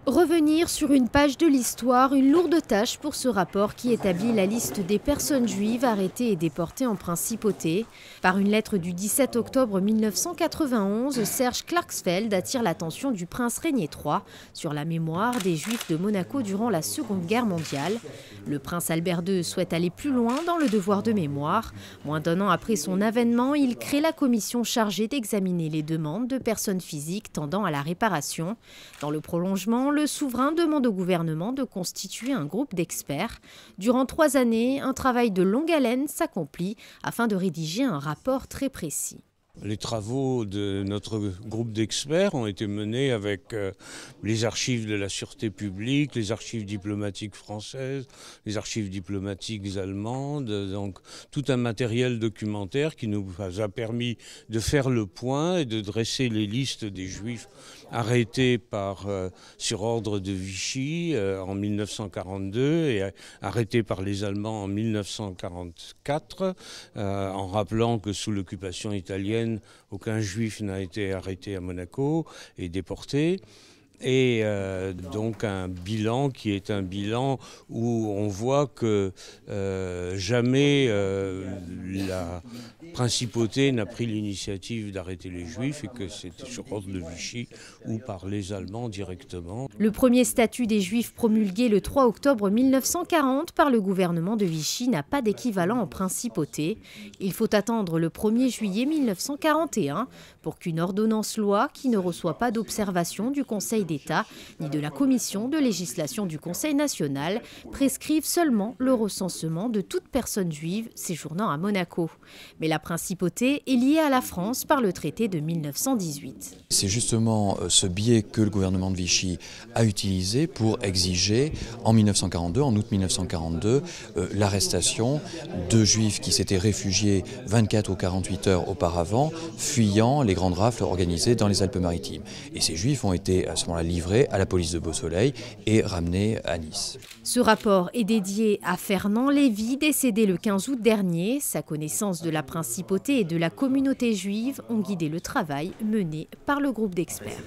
Revenir sur une page de l'histoire, une lourde tâche pour ce rapport qui établit la liste des personnes juives arrêtées et déportées en principauté. Par une lettre du 17 octobre 1991, Serge Klarsfeld attire l'attention du prince Régnier III sur la mémoire des Juifs de Monaco durant la Seconde Guerre mondiale. Le prince Albert II souhaite aller plus loin dans le devoir de mémoire. Moins d'un an après son avènement, il crée la commission chargée d'examiner les demandes de personnes physiques tendant à la réparation. Dans le prolongement, le souverain demande au gouvernement de constituer un groupe d'experts. Durant 3 années, un travail de longue haleine s'accomplit afin de rédiger un rapport très précis. Les travaux de notre groupe d'experts ont été menés avec les archives de la sûreté publique, les archives diplomatiques françaises, les archives diplomatiques allemandes, donc tout un matériel documentaire qui nous a permis de faire le point et de dresser les listes des Juifs arrêtés sur ordre de Vichy en 1942 et arrêtés par les Allemands en 1944, en rappelant que sous l'occupation italienne, aucun juif n'a été arrêté à Monaco et déporté. Et donc un bilan qui est un bilan où on voit que jamais la principauté n'a pris l'initiative d'arrêter les Juifs et que c'était sur ordre de Vichy ou par les Allemands directement. Le premier statut des Juifs promulgué le 3 octobre 1940 par le gouvernement de Vichy n'a pas d'équivalent en principauté. Il faut attendre le 1er juillet 1941 pour qu'une ordonnance-loi qui ne reçoit pas d'observation du Conseil d'État ni de la Commission de législation du Conseil national prescrivent seulement le recensement de toute personne juive séjournant à Monaco. Mais la principauté est liée à la France par le traité de 1918. C'est justement ce biais que le gouvernement de Vichy a utilisé pour exiger en 1942, en août 1942, l'arrestation de juifs qui s'étaient réfugiés 24 ou 48 heures auparavant, fuyant les grandes rafles organisées dans les Alpes-Maritimes. Et ces juifs ont été à ce moment-là livrés à la police de Beausoleil et ramenés à Nice. Ce rapport est dédié à Fernand Lévy, décédé le 15 août dernier. Sa connaissance de la principauté et de la communauté juive ont guidé le travail mené par le groupe d'experts.